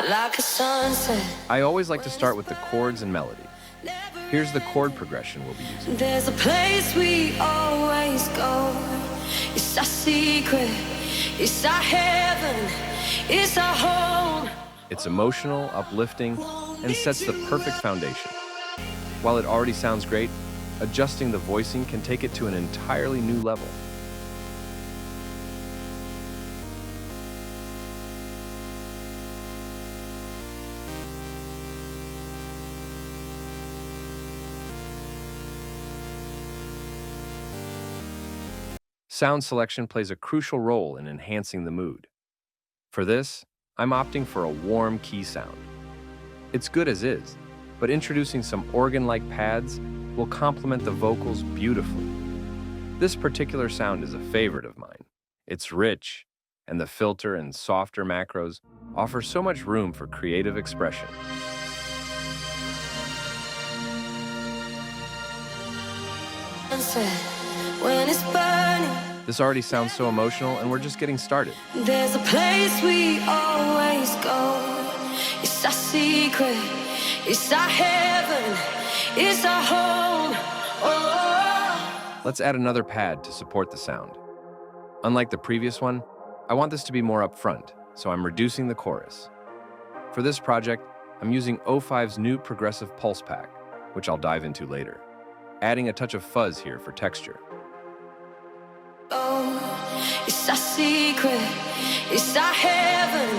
like a sunset. I always like to start with the chords and melody. Here's the chord progression we'll be using. There's a place we always go. It's our secret. It's our heaven. It's our home. It's emotional, uplifting, and sets the perfect foundation. While it already sounds great, adjusting the voicing can take it to an entirely new level. Sound selection plays a crucial role in enhancing the mood. For this, I'm opting for a warm key sound. It's good as is, but introducing some organ-like pads will complement the vocals beautifully. This particular sound is a favorite of mine. It's rich, and the filter and softer macros offer so much room for creative expression. When it's burning, this already sounds so emotional, and we're just getting started. there's a place we always go. It's our secret. It's our heaven. It's our home. Oh. Let's add another pad to support the sound. Unlike the previous one, I want this to be more upfront, so I'm reducing the chorus. For this project, I'm using O5's new progressive pulse pack, which I'll dive into later, adding a touch of fuzz here for texture. Oh, it's our secret. It's our heaven.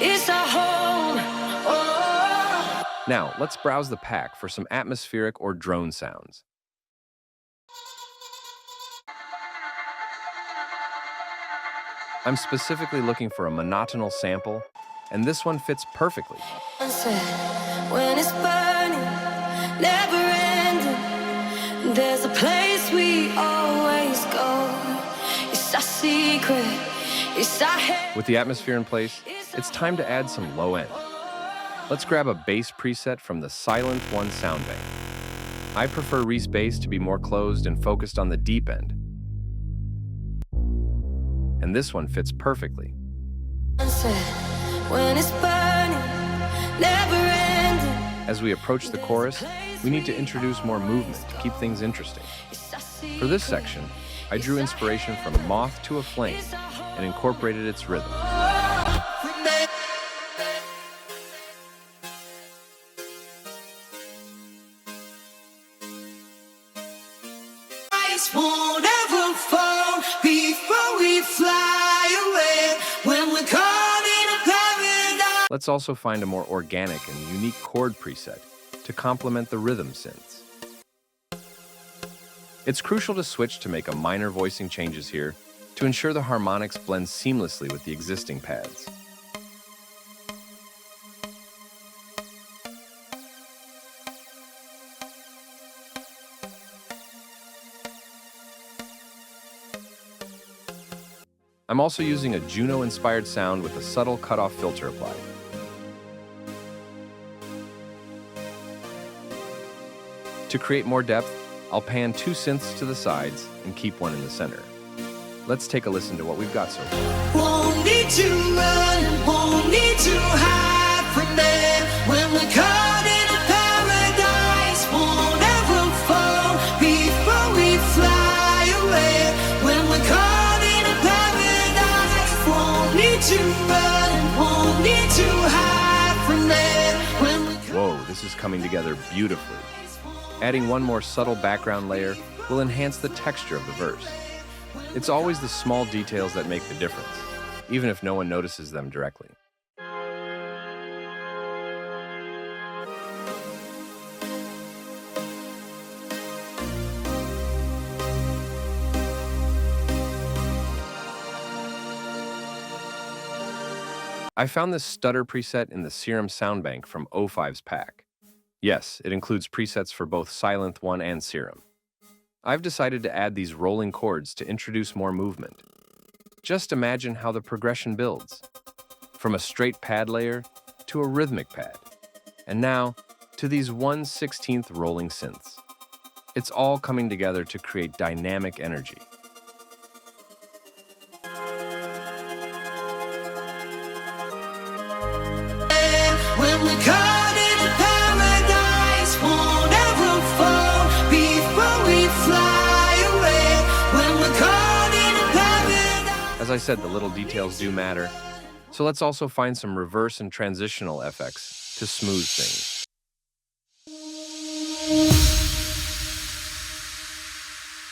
It's our home. Oh. Now, let's browse the pack for some atmospheric or drone sounds. I'm specifically looking for a monotonal sample, and this one fits perfectly. When it's burning, never ending, there's a place we always go. It's our secret. It's our head. With the atmosphere in place, it's time to add some low end. Let's grab a bass preset from the Silent One sound bank. I prefer Reece bass to be more closed and focused on the deep end. And this one fits perfectly. When it's burning, never ending. As we approach the chorus, we need to introduce more movement to keep things interesting. For this section, I drew inspiration from Moth to a Flame and incorporated its rhythm. Won't ever fall before we fly away. When we're caught in a paradise. Let's also find a more organic and unique chord preset to complement the rhythm synths. It's crucial to switch to make a minor voicing changes here to ensure the harmonics blend seamlessly with the existing pads. I'm also using a Juno-inspired sound with a subtle cutoff filter applied. To create more depth, I'll pan 2 synths to the sides and keep one in the center. Let's take a listen to what we've got so far. Won't need to run, won't need to hide from them. When we're caught in a paradise, won't ever fall before we fly away. When we're caught in a paradise, won't need to run, won't need to hide from them. When we're Whoa, this is coming together beautifully. Adding one more subtle background layer will enhance the texture of the verse. It's always the small details that make the difference, even if no one notices them directly. I found this stutter preset in the Serum sound bank from O5's pack. Yes, it includes presets for both Silent One and Serum. I've decided to add these rolling chords to introduce more movement. Just imagine how the progression builds, from a straight pad layer to a rhythmic pad, and now to these 1/16 rolling synths. It's all coming together to create dynamic energy. we're caught in a paradise, won't ever fall before we fly away. When we're caught in a paradise. As I said, the little details do matter. So let's also find some reverse and transitional effects to smooth things.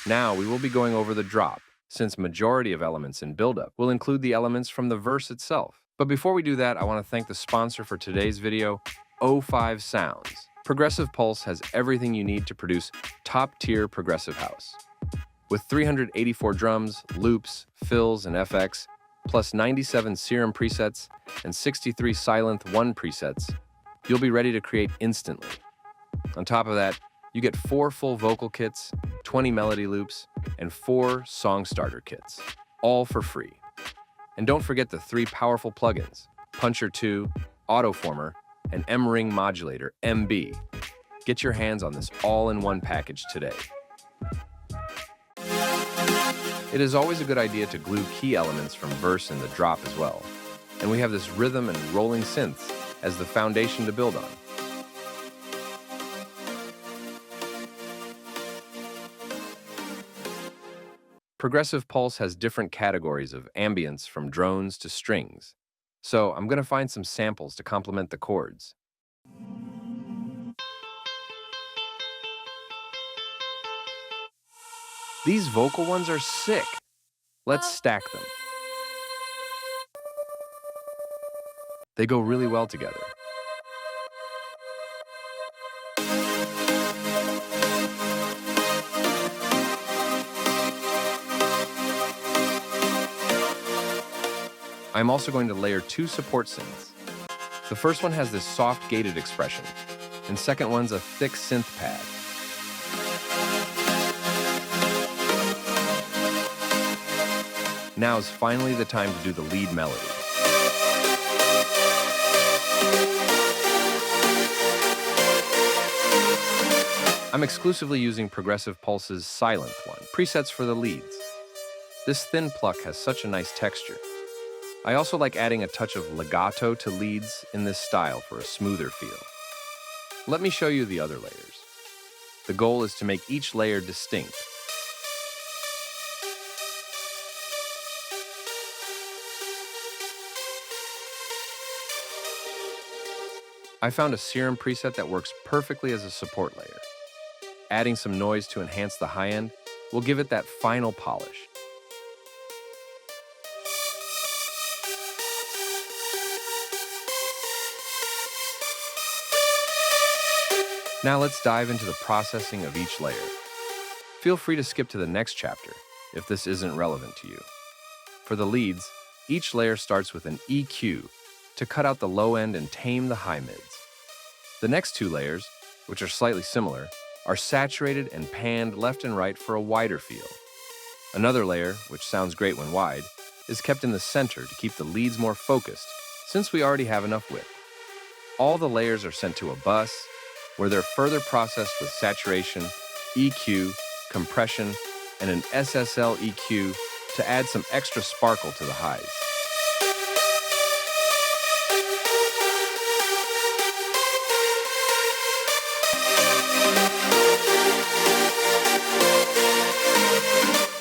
Now we will be going over the drop, since majority of elements in build-up will include the elements from the verse itself. But before we do that, I want to thank the sponsor for today's video, O5 Sounds. Progressive Pulse has everything you need to produce top-tier progressive house. With 384 drums, loops, fills, and FX, plus 97 Serum presets and 63 Silent 1 presets, you'll be ready to create instantly. On top of that, you get 4 full vocal kits, 20 melody loops, and 4 song starter kits, all for free. And don't forget the 3 powerful plugins, Puncher 2, Autoformer, and M-Ring Modulator, MB. Get your hands on this all-in-one package today. It is always a good idea to glue key elements from verse in the drop as well. And we have this rhythm and rolling synths as the foundation to build on. Progressive Pulse has different categories of ambience from drones to strings. So I'm going to find some samples to complement the chords. These vocal ones are sick. Let's stack them. They go really well together. I'm also going to layer 2 support synths. The first one has this soft gated expression, and second one's a thick synth pad. Now is finally the time to do the lead melody. I'm exclusively using Progressive Pulse's Silent 1 presets for the leads. This thin pluck has such a nice texture. I also like adding a touch of legato to leads in this style for a smoother feel. Let me show you the other layers. The goal is to make each layer distinct. I found a Serum preset that works perfectly as a support layer. Adding some noise to enhance the high end will give it that final polish. Now let's dive into the processing of each layer. Feel free to skip to the next chapter if this isn't relevant to you. For the leads, each layer starts with an EQ to cut out the low end and tame the high mids. The next 2 layers, which are slightly similar, are saturated and panned left and right for a wider feel. Another layer, which sounds great when wide, is kept in the center to keep the leads more focused, since we already have enough width. All the layers are sent to a bus, where they're further processed with saturation, EQ, compression, and an SSL EQ to add some extra sparkle to the highs.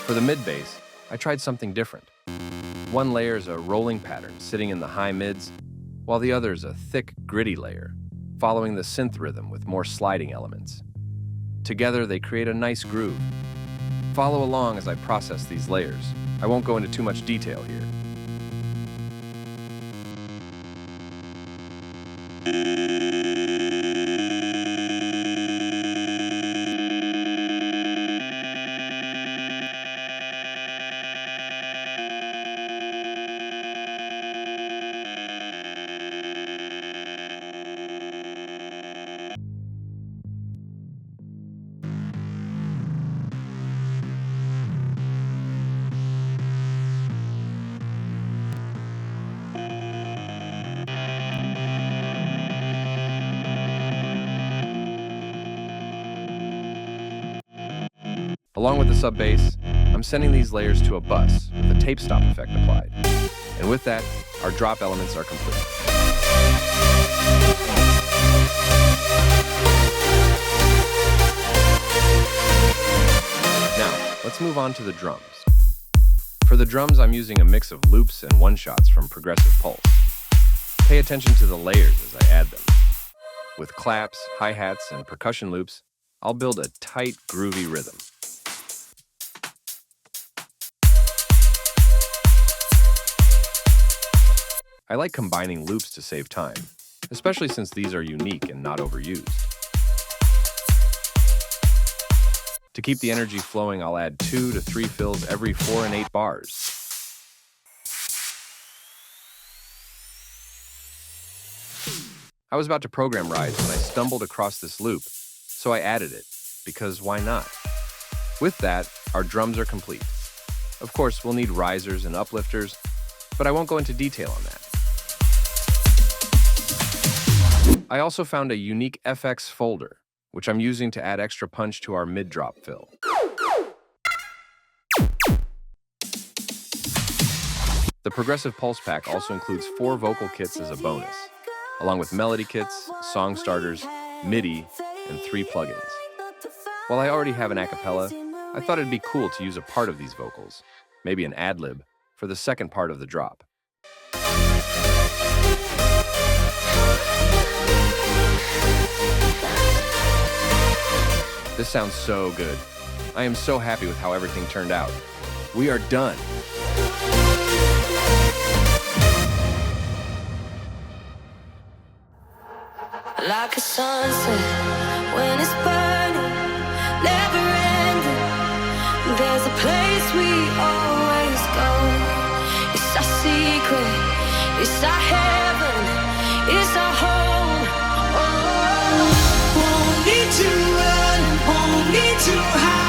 For the mid-bass, I tried something different. One layer is a rolling pattern sitting in the high mids, while the other is a thick, gritty layer, following the synth rhythm with more sliding elements. Together, they create a nice groove. Follow along as I process these layers. I won't go into too much detail here. Along with the sub bass, I'm sending these layers to a bus with a tape stop effect applied. And with that, our drop elements are complete. Let's move on to the drums. For the drums, I'm using a mix of loops and one-shots from Progressive Pulse. Pay attention to the layers as I add them. With claps, hi-hats, and percussion loops, I'll build a tight, groovy rhythm. I like combining loops to save time, especially since these are unique and not overused. To keep the energy flowing, I'll add 2 to 3 fills every 4 and 8 bars. I was about to program Rise when I stumbled across this loop, so I added it, because why not? With that, our drums are complete. Of course, we'll need risers and uplifters, but I won't go into detail on that. I also found a unique FX folder, which I'm using to add extra punch to our mid-drop fill. The Progressive Pulse Pack also includes 4 vocal kits as a bonus, along with melody kits, song starters, MIDI, and 3 plugins. While I already have an a cappella, I thought it'd be cool to use a part of these vocals, maybe an ad-lib, for the second part of the drop. This sounds so good. I am so happy with how everything turned out. We are done. Like a sunset when it's burning, never ending. There's a place we always go. It's our secret, it's our heaven, it's our home. Oh, won't need to run, won't need to hide.